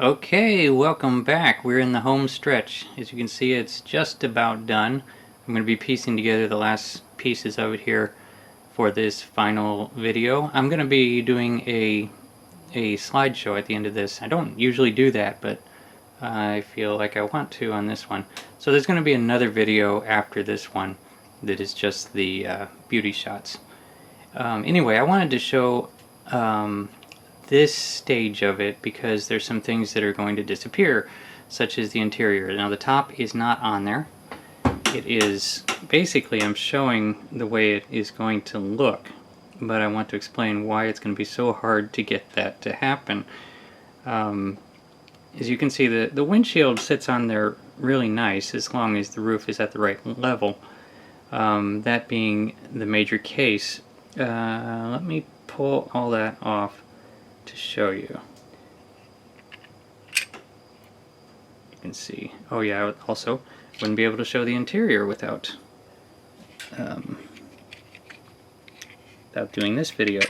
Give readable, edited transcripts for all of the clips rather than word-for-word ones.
Okay, welcome back. We're in the home stretch. As you can see, it's just about done. I'm going to be piecing together the last pieces of it here for this final video. I'm going to be doing a slideshow at the end of this. I don't usually do that, but I feel like I want to on this one. So there's going to be another video after this one that is just the beauty shots. Anyway, I wanted to show this stage of it because there's some things that are going to disappear, such as the interior. Now the top is not on there. It is basically, I'm showing the way it is going to look, but I want to explain why it's going to be so hard to get that to happen. As you can see, the windshield sits on there really nice as long as the roof is at the right level. That being the major case. Let me pull all that off to show you. You can see. Oh yeah, I also wouldn't be able to show the interior without doing this video,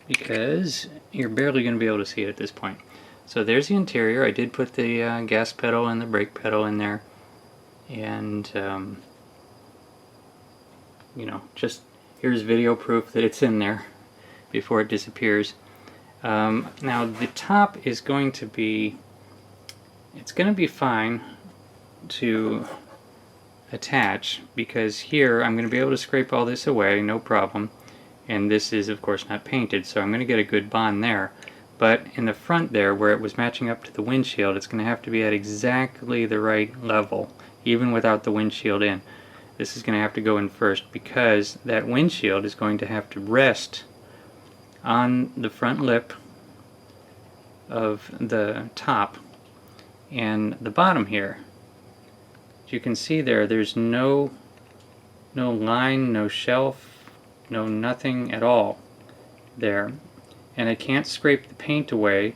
because you're barely going to be able to see it at this point. So there's the interior. I did put the gas pedal and the brake pedal in there, and you know, just here's video proof that it's in there before it disappears. Now the top is going to be, it's going to be fine to attach, because here I'm going to be able to scrape all this away, no problem, and this is of course not painted, so I'm going to get a good bond there. But in the front there, where it was matching up to the windshield, it's going to have to be at exactly the right level, even without the windshield in. This is going to have to go in first, because that windshield is going to have to rest on the front lip of the top and the bottom here. As you can see there, there's no line, no shelf, no nothing at all there. And I can't scrape the paint away,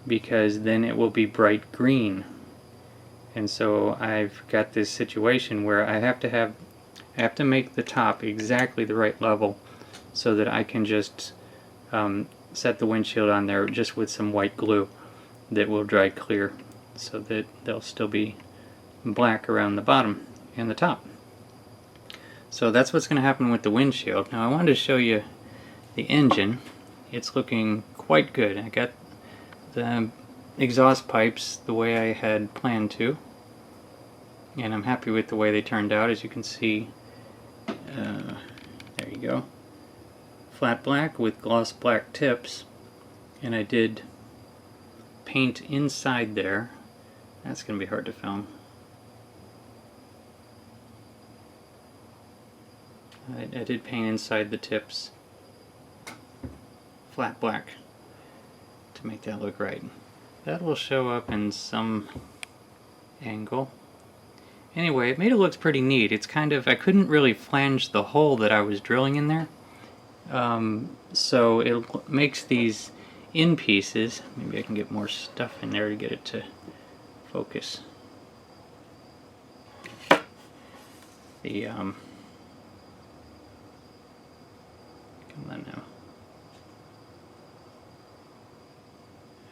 because then it will be bright green. And so I've got this situation where I have to make the top exactly the right level so that I can just set the windshield on there just with some white glue that will dry clear, so that they'll still be black around the bottom and the top. So that's what's going to happen with the windshield. Now I wanted to show you the engine. It's looking quite good. I got the exhaust pipes the way I had planned to, and I'm happy with the way they turned out. As you can see, there you go, flat black with gloss black tips, and I did paint inside there. That's going to be hard to film. I did paint inside the tips flat black to make that look right. That will show up in some angle. Anyway, it made it look pretty neat. It's kind of, I couldn't really flange the hole that I was drilling in there. So it makes these in pieces. Maybe I can get more stuff in there to get it to focus. The come on now.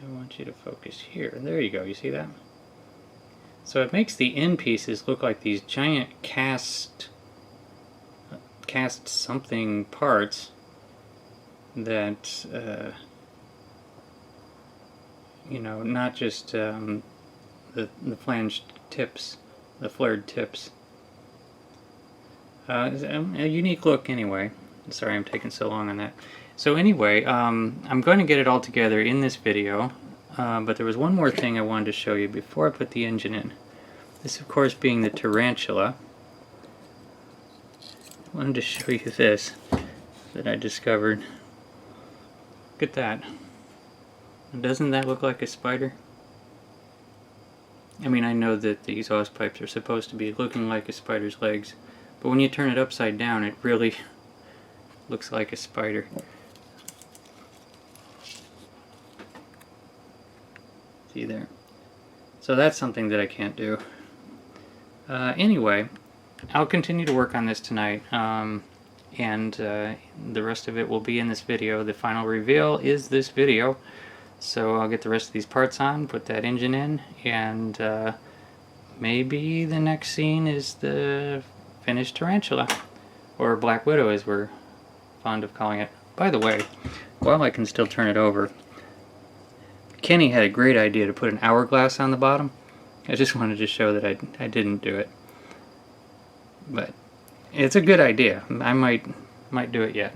I want you to focus here. There you go. You see that? So it makes the end pieces look like these giant cast something parts that you know, not just the flanged tips, the flared tips. A unique look anyway. Sorry I'm taking so long on that. So anyway, I'm going to get it all together in this video, but there was one more thing I wanted to show you before I put the engine in. This, of course, being the Tarantula. I wanted to show you this that I discovered. Look at that. Doesn't that look like a spider? I mean, I know that the exhaust pipes are supposed to be looking like a spider's legs, but when you turn it upside down, it really looks like a spider. See there? So that's something that I can't do. Anyway, I'll continue to work on this tonight, and the rest of it will be in this video. The final reveal is this video. So I'll get the rest of these parts on, put that engine in, and maybe the next scene is the finished Tarantula, or Black Widow as we're fond of calling it. By the way, while I can still turn it over, Kenny had a great idea to put an hourglass on the bottom. I just wanted to show that I didn't do it. But it's a good idea. I might do it yet.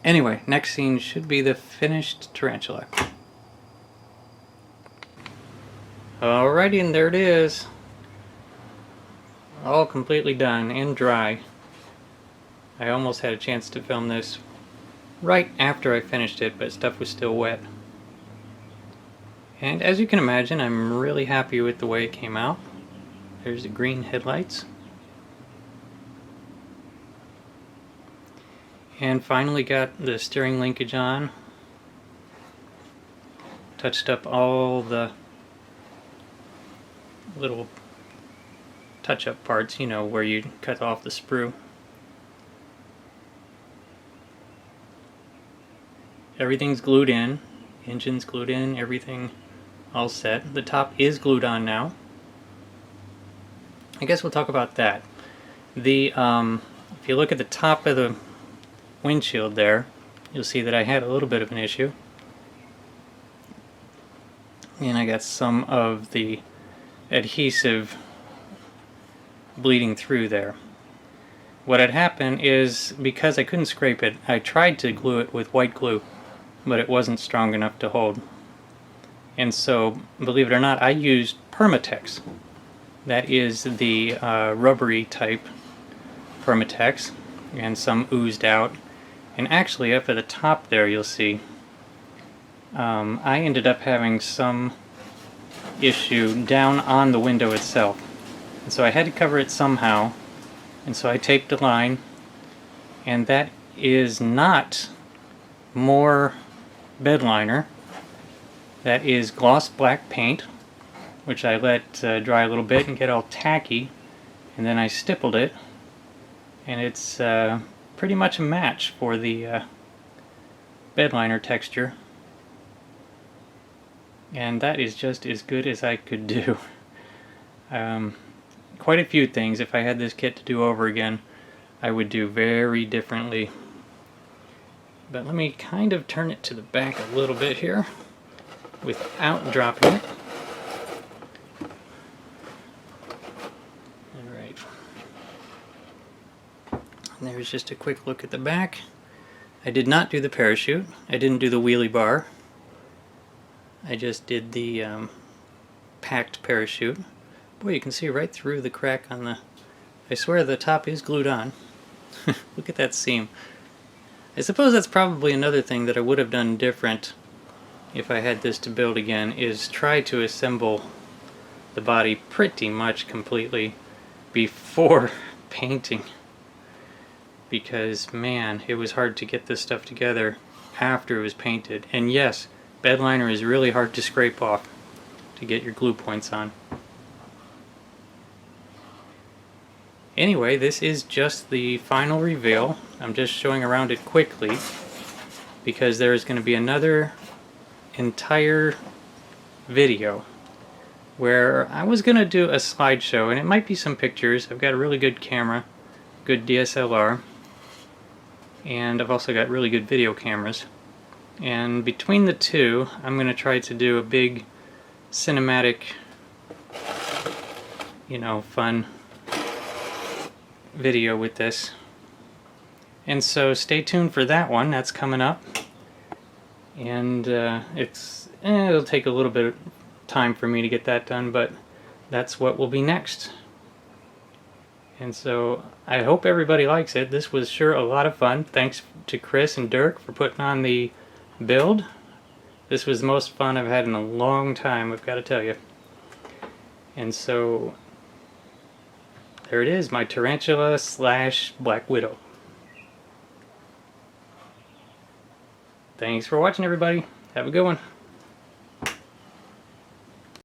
Anyway, next scene should be the finished Tarantula. Alrighty, and there it is. All completely done and dry. I almost had a chance to film this right after I finished it, but stuff was still wet. And as you can imagine, I'm really happy with the way it came out. There's the green headlights. And finally got the steering linkage on. Touched up all the little touch-up parts, you know, where you cut off the sprue. Everything's glued in. Engine's glued in, everything all set. The top is glued on now. I guess we'll talk about that. If you look at the top of the windshield there, you'll see that I had a little bit of an issue. And I got some of the adhesive bleeding through there. What had happened is, because I couldn't scrape it, I tried to glue it with white glue, but it wasn't strong enough to hold. And so, believe it or not, I used Permatex. That is the rubbery type Permatex, and some oozed out. And actually, up at the top there, you'll see, I ended up having some issue down on the window itself. And so I had to cover it somehow, and so I taped a line, and that is not more bed liner. That is gloss black paint, which I let dry a little bit and get all tacky, and then I stippled it, and it's pretty much a match for the bed liner texture, and that is just as good as I could do. Quite a few things, if I had this kit to do over again, I would do very differently. But let me kind of turn it to the back a little bit here without dropping it. Alright. And there's just a quick look at the back. I did not do the parachute. I didn't do the wheelie bar. I just did the packed parachute. Boy, you can see right through the crack on the... I swear the top is glued on. Look at that seam. I suppose that's probably another thing that I would have done different if I had this to build again, is try to assemble the body pretty much completely before painting. Because, man, it was hard to get this stuff together after it was painted. And yes, bed liner is really hard to scrape off to get your glue points on. Anyway, this is just the final reveal. I'm just showing around it quickly because there is going to be another entire video where I was going to do a slideshow, and it might be some pictures. I've got a really good camera, good DSLR, and I've also got really good video cameras. And between the two, I'm going to try to do a big cinematic, you know, fun video with this. And so stay tuned for that one. That's coming up. And it'll take a little bit of time for me to get that done, but that's what will be next. And so I hope everybody likes it. This was sure a lot of fun. Thanks to Chris and Dirk for putting on the build. This was the most fun I've had in a long time, I've got to tell you. And so there it is, my Tarantula / Black Widow. Thanks for watching, everybody. Have a good one.